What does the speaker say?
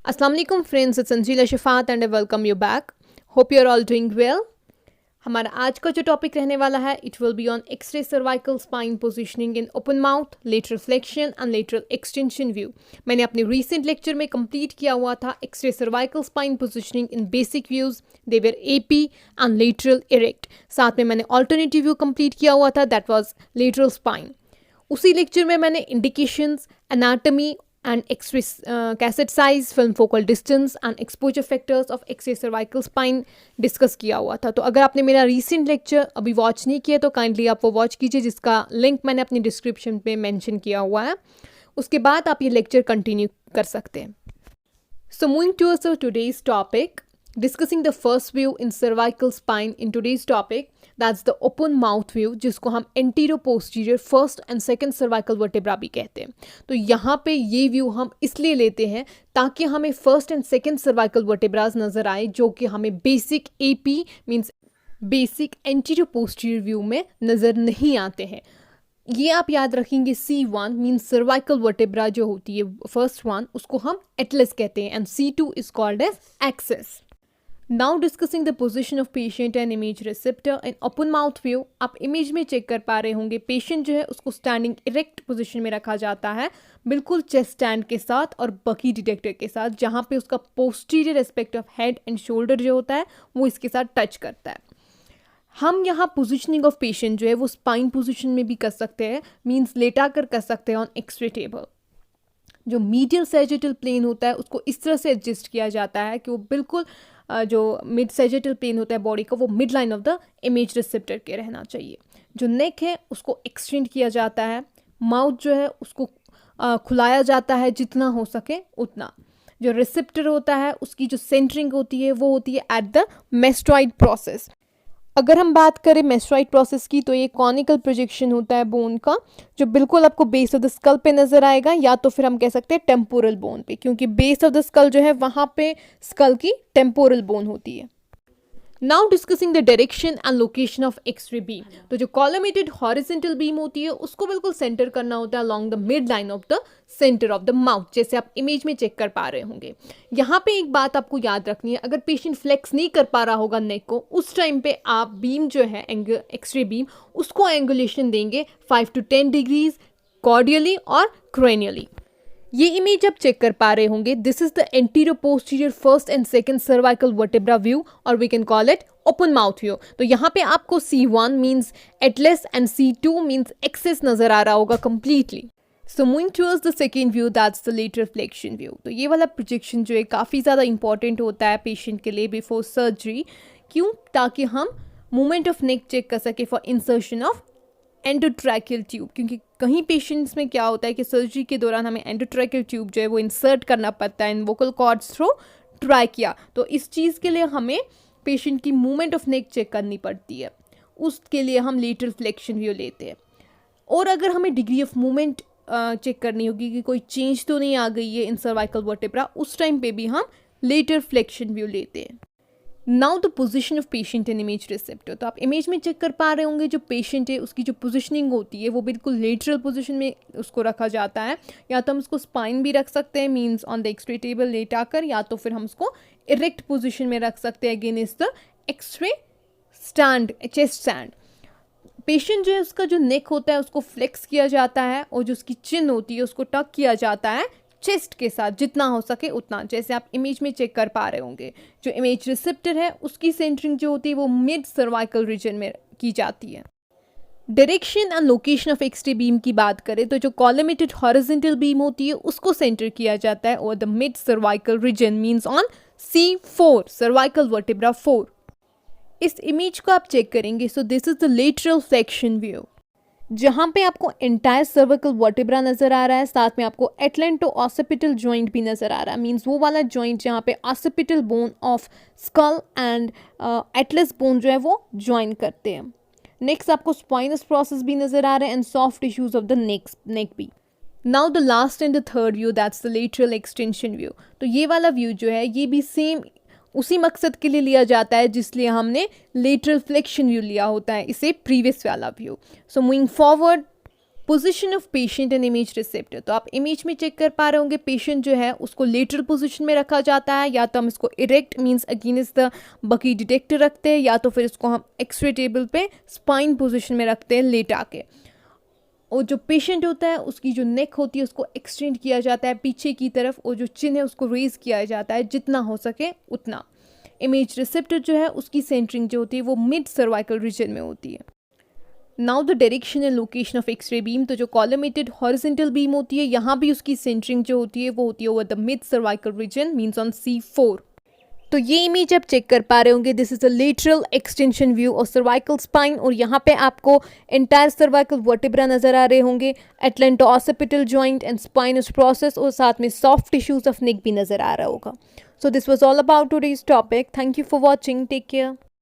Assalamu alaikum friends, it's Anjila Shafat and I welcome you back. Hope you're all doing well. हमारा आज का जो topic रहने वाला है it will be on X-ray cervical spine positioning in open mouth, lateral flexion and lateral extension view. मैंने अपने recent lecture में कंप्लीट किया हुआ था X-ray cervical spine positioning in basic views. They were AP and lateral erect. साथ में मैंने alternative view complete किया हुआ था, दैट वाज लेटरल स्पाइन. उसी लेक्चर में मैंने indications, anatomy and X-ray cassette size, film focal distance and exposure factors of X-ray cervical spine discuss किया हुआ था. तो अगर आपने मेरा रीसेंट लेक्चर अभी वॉच नहीं किया तो काइंडली आप वो वॉच कीजिए, जिसका लिंक मैंने अपनी डिस्क्रिप्शन पे मेंशन किया हुआ है. उसके बाद आप ये लेक्चर कंटिन्यू कर सकते हैं. So moving towards our today's topic, discussing the first view in cervical spine. In today's topic that's the open mouth view, जिसको हम antero posterior first and second cervical vertebra भी कहते हैं. तो यहाँ पे ये व्यू हम इसलिए लेते हैं ताकि हमें first and second cervical vertebrae नज़र आए, जो कि हमें basic AP means basic antero posterior view में नज़र नहीं आते हैं. ये आप याद रखेंगे. C1 मीन्स सर्वाइकल वर्टेब्रा जो होती है फर्स्ट वन, उसको हम एटलस कहते हैं, and C2 is called as axis. Now discussing the position of patient and image receptor in open mouth view. आप इमेज में चेक कर पा रहे होंगे पेशेंट जो है उसको स्टैंडिंग इरेक्ट पोजीशन में रखा जाता है, बिल्कुल चेस्ट स्टैंड के साथ और बकी डिटेक्टर के साथ, जहाँ पे उसका posterior aspect of head and shoulder जो होता है वो इसके साथ टच करता है. हम यहाँ पोजिशनिंग ऑफ पेशेंट जो है वो स्पाइन पोजिशन में भी कर सकते हैं, मीन्स लेटा कर सकते हैं ऑन एक्सरे टेबल. जो मीडियल सैजिटल प्लेन होता है उसको इस तरह से एडजस्ट किया जाता है कि वो बिल्कुल जो मिड सैजिटल प्लेन होता है बॉडी का वो mid line of the image receptor के रहना चाहिए. जो नेक है उसको एक्सटेंड किया जाता है, माउथ जो है उसको खुलाया जाता है जितना हो सके उतना. जो रिसेप्टर होता है उसकी जो सेंटरिंग होती है वो होती है एट द मेस्टॉइड प्रोसेस. अगर हम बात करें मेस्टॉइड प्रोसेस की, तो ये कॉनिकल प्रोजेक्शन होता है बोन का, जो बिल्कुल आपको बेस ऑफ द स्कल पे नजर आएगा, या तो फिर हम कह सकते हैं टेम्पोरल बोन पे, क्योंकि बेस ऑफ द स्कल जो है वहाँ पे स्कल की टेम्पोरल बोन होती है. Now discussing the direction and location of X-ray beam. तो जो कॉलमेटेड हॉरिजॉन्टल बीम होती है उसको बिल्कुल सेंटर करना होता है along the mid line of the centre of the mouth, जैसे आप इमेज में चेक कर पा रहे होंगे. यहाँ पे एक बात आपको याद रखनी है, अगर पेशेंट फ्लेक्स नहीं कर पा रहा होगा नेक को, उस टाइम पे आप बीम जो है एक्सरे बीम उसको एंगुलेशन देंगे 5 to 10 डिग्रीज कॉर्डियली और क्रेनियली. ये इमेज आप चेक कर पा रहे होंगे, this is the anterior posterior first and second cervical vertebra view, और we can call it open mouth view. तो यहाँ पे आपको C1 means atlas and C2 means axis नजर आ रहा होगा completely. So moving towards the second view, that's the lateral flexion view. तो ये वाला प्रोजेक्शन जो है काफ़ी ज़्यादा इंपॉर्टेंट होता है पेशेंट के लिए बिफोर सर्जरी. क्यों? ताकि हम मूवमेंट ऑफ नेक चेक कर सके for insertion of endotracheal tube, क्योंकि कहीं पेशेंट्स में क्या होता है कि सर्जरी के दौरान हमें एंडोट्रैकियल ट्यूब जो है वो इंसर्ट करना पड़ता है इन वोकल कॉर्ड्स थ्रू ट्रैकिया. तो इस चीज़ के लिए हमें पेशेंट की मूवमेंट ऑफ नेक चेक करनी पड़ती है, उसके लिए हम लेटरल फ्लेक्शन व्यू लेते हैं. और अगर हमें डिग्री ऑफ मूवमेंट चेक करनी होगी कि कोई चेंज तो नहीं आ गई है इन सर्वाइकल वर्टेब्रा, उस टाइम पे भी हम लेटरल फ्लेक्शन व्यू लेते हैं. Now the position of patient in image receptor. तो आप इमेज में चेक कर पा रहे होंगे जो पेशेंट है उसकी जो पोजीशनिंग होती है वो बिल्कुल लेटरल पोजीशन में उसको रखा जाता है, या तो हम उसको स्पाइन भी रख सकते हैं means on the X-ray table लेटा कर, या तो फिर हम उसको इरेक्ट पोजीशन में रख सकते हैं against the X-ray stand, chest stand. Patient जो है उसका जो नेक होता है उसको फ्लेक्स किया जाता है, और जो उसकी चिन होती है उसको टक किया जाता है चेस्ट के साथ जितना हो सके उतना, जैसे आप इमेज में चेक कर पा रहे होंगे. जो इमेज रिसेप्टर है उसकी सेंटरिंग जो होती है वो मिड सर्वाइकल रीजन में की जाती है. Direction and location of X-ray beam की बात करें तो जो कॉलमेटेड हॉरिजॉन्टल बीम होती है उसको सेंटर किया जाता है over the mid cervical region means on C4 cervical vertebra 4. इस इमेज को आप चेक करेंगे, so this is the lateral flexion view, जहाँ पे आपको एंटायर सर्विकल वर्टेब्रा नजर आ रहा है, साथ में आपको एटलेंटो ऑसिपिटल जॉइंट भी नजर आ रहा है, मींस वो वाला जॉइंट जहाँ पे occipital bone of skull and Atlas bone जो है वो ज्वाइन करते हैं. नेक्स्ट आपको स्पाइनस प्रोसेस भी नजर आ रहा है and soft tissues of the neck भी. Now the last and the third view, that's the lateral extension view. तो ये वाला व्यू जो है ये भी सेम उसी मकसद के लिए लिया जाता है जिसलिए हमने लेटरल फ्लेक्शन व्यू लिया होता है इसे प्रीवियस वाला view. So moving forward, position of patient and image receptor, तो आप इमेज में चेक कर पा रहे होंगे पेशेंट जो है उसको लेटरल पोजीशन में रखा जाता है, या तो हम इसको इरेक्ट मींस अगेंस्ट द बकी डिटेक्टर रखते हैं, या तो फिर इसको हम एक्सरे टेबल पे स्पाइन पोजीशन में रखते हैं लेटा के। और जो पेशेंट होता है उसकी जो नेक होती है उसको एक्सटेंड किया जाता है पीछे की तरफ, और जो चिन है उसको रेज किया जाता है जितना हो सके उतना। इमेज रिसेप्टर जो है उसकी सेंटरिंग जो होती है वो मिड सर्वाइकल रीजन में होती है। Now the direction and location of X-ray beam, तो जो कॉलमेटेड हॉरिजॉन्टल बीम होती है यहाँ भी उसकी सेंटरिंग जो होती है वो होती है over the mid cervical region means on C4। तो ये इमेज आप चेक कर पा रहे होंगे, this is a lateral extension view of cervical spine, और यहाँ पे आपको एंटायर सर्वाइकल वर्टिब्रा नजर आ रहे होंगे, atlanto-occipital joint and spinous process, और साथ में सॉफ्ट टिश्यूज ऑफ नेक भी नजर आ रहा होगा। So this was all about today's topic. Thank you for watching, take care.